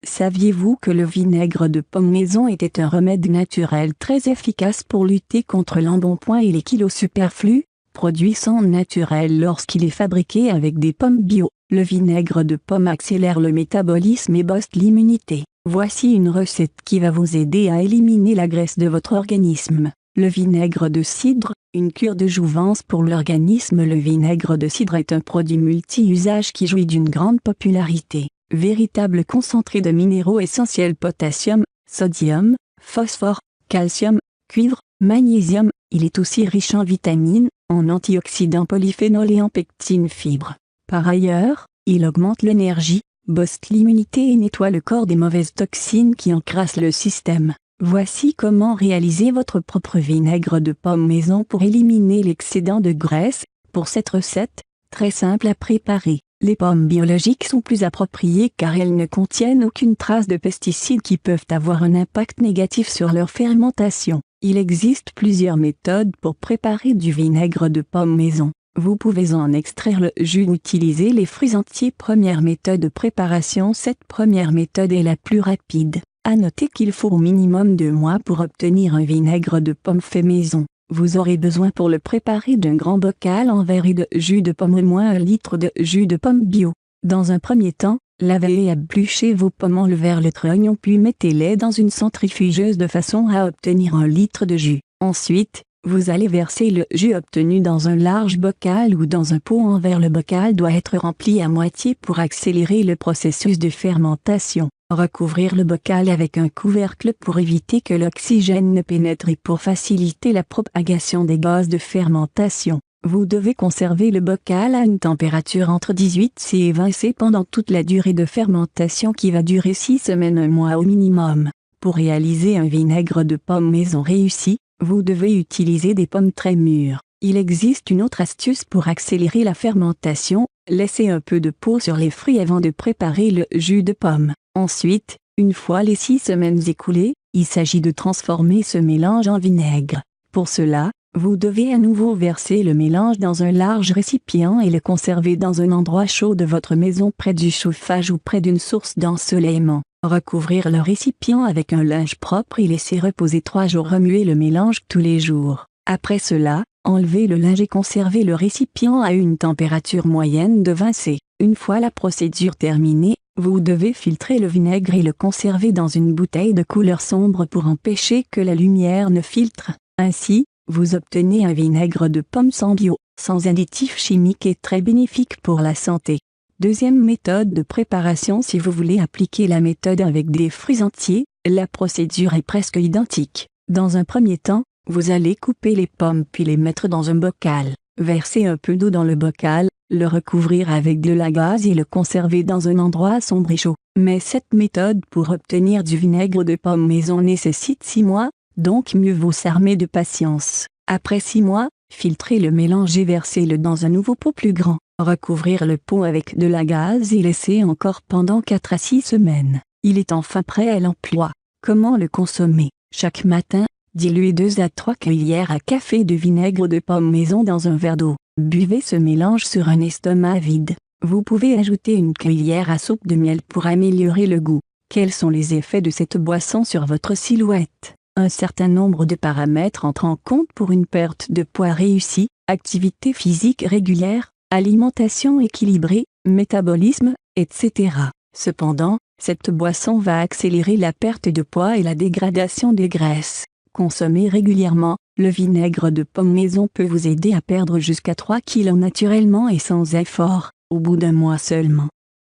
Saviez-vous que le vinaigre de pomme maison était un remède naturel très efficace pour lutter contre l'embonpoint et les kilos superflus? Produit sans naturel lorsqu'il est fabriqué avec des pommes bio, le vinaigre de pomme accélère le métabolisme et booste l'immunité. Voici une recette qui va vous aider à éliminer la graisse de votre organisme. Le vinaigre de cidre, une cure de jouvence pour l'organisme. Le vinaigre de cidre est un produit multi-usage qui jouit d'une grande popularité. Véritable concentré de minéraux essentiels potassium, sodium, phosphore, calcium, cuivre, magnésium, il est aussi riche en vitamines, en antioxydants polyphénols et en pectine fibres. Par ailleurs, il augmente l'énergie, booste l'immunité et nettoie le corps des mauvaises toxines qui encrassent le système. Voici comment réaliser votre propre vinaigre de pomme maison pour éliminer l'excédent de graisse. Pour cette recette, très simple à préparer, les pommes biologiques sont plus appropriées car elles ne contiennent aucune trace de pesticides qui peuvent avoir un impact négatif sur leur fermentation. Il existe plusieurs méthodes pour préparer du vinaigre de pomme maison. Vous pouvez en extraire le jus ou utiliser les fruits entiers. Première méthode de préparation. Cette première méthode est la plus rapide. À noter qu'il faut au minimum 2 mois pour obtenir un vinaigre de pomme fait maison. Vous aurez besoin pour le préparer d'un grand bocal en verre et de jus de pomme au moins 1 litre de jus de pomme bio. Dans un premier temps, lavez et épluchez vos pommes, enlevez le trognon puis mettez-les dans une centrifugeuse de façon à obtenir 1 litre de jus. Ensuite, vous allez verser le jus obtenu dans un large bocal ou dans un pot en verre. Le bocal doit être rempli à moitié pour accélérer le processus de fermentation. Recouvrir le bocal avec un couvercle pour éviter que l'oxygène ne pénètre et pour faciliter la propagation des gaz de fermentation. Vous devez conserver le bocal à une température entre 18 et 20 C pendant toute la durée de fermentation qui va durer 6 semaines, 1 mois au minimum. Pour réaliser un vinaigre de pomme maison réussi, vous devez utiliser des pommes très mûres. Il existe une autre astuce pour accélérer la fermentation, laissez un peu de peau sur les fruits avant de préparer le jus de pomme. Ensuite, une fois les 6 semaines écoulées, il s'agit de transformer ce mélange en vinaigre. Pour cela, vous devez à nouveau verser le mélange dans un large récipient et le conserver dans un endroit chaud de votre maison près du chauffage ou près d'une source d'ensoleillement. Recouvrir le récipient avec un linge propre et laisser reposer 3 jours. Remuez le mélange tous les jours. Après cela, enlevez le linge et conservez le récipient à une température moyenne de 20 C. Une fois la procédure terminée, vous devez filtrer le vinaigre et le conserver dans une bouteille de couleur sombre pour empêcher que la lumière ne filtre. Ainsi, vous obtenez un vinaigre de pomme sans bio, sans additifs chimiques et très bénéfique pour la santé. Deuxième méthode de préparation. Si vous voulez appliquer la méthode avec des fruits entiers, la procédure est presque identique. Dans un premier temps, vous allez couper les pommes puis les mettre dans un bocal. Versez un peu d'eau dans le bocal, le recouvrir avec de la gaze et le conserver dans un endroit sombre et chaud. Mais cette méthode pour obtenir du vinaigre de pomme maison nécessite 6 mois, donc mieux vaut s'armer de patience. Après 6 mois, filtrez le mélange et versez-le dans un nouveau pot plus grand. Recouvrir le pot avec de la gaze et laisser encore pendant 4 à 6 semaines. Il est enfin prêt à l'emploi. Comment le consommer? Chaque matin, diluez 2 à 3 cuillères à café de vinaigre de pomme maison dans un verre d'eau. Buvez ce mélange sur un estomac vide. Vous pouvez ajouter une cuillère à soupe de miel pour améliorer le goût. Quels sont les effets de cette boisson sur votre silhouette? Un certain nombre de paramètres entrent en compte pour une perte de poids réussie: activité physique régulière, alimentation équilibrée, métabolisme, etc. Cependant, cette boisson va accélérer la perte de poids et la dégradation des graisses. Consommez régulièrement, le vinaigre de pomme maison peut vous aider à perdre jusqu'à 3 kg naturellement et sans effort, au bout d'1 mois seulement.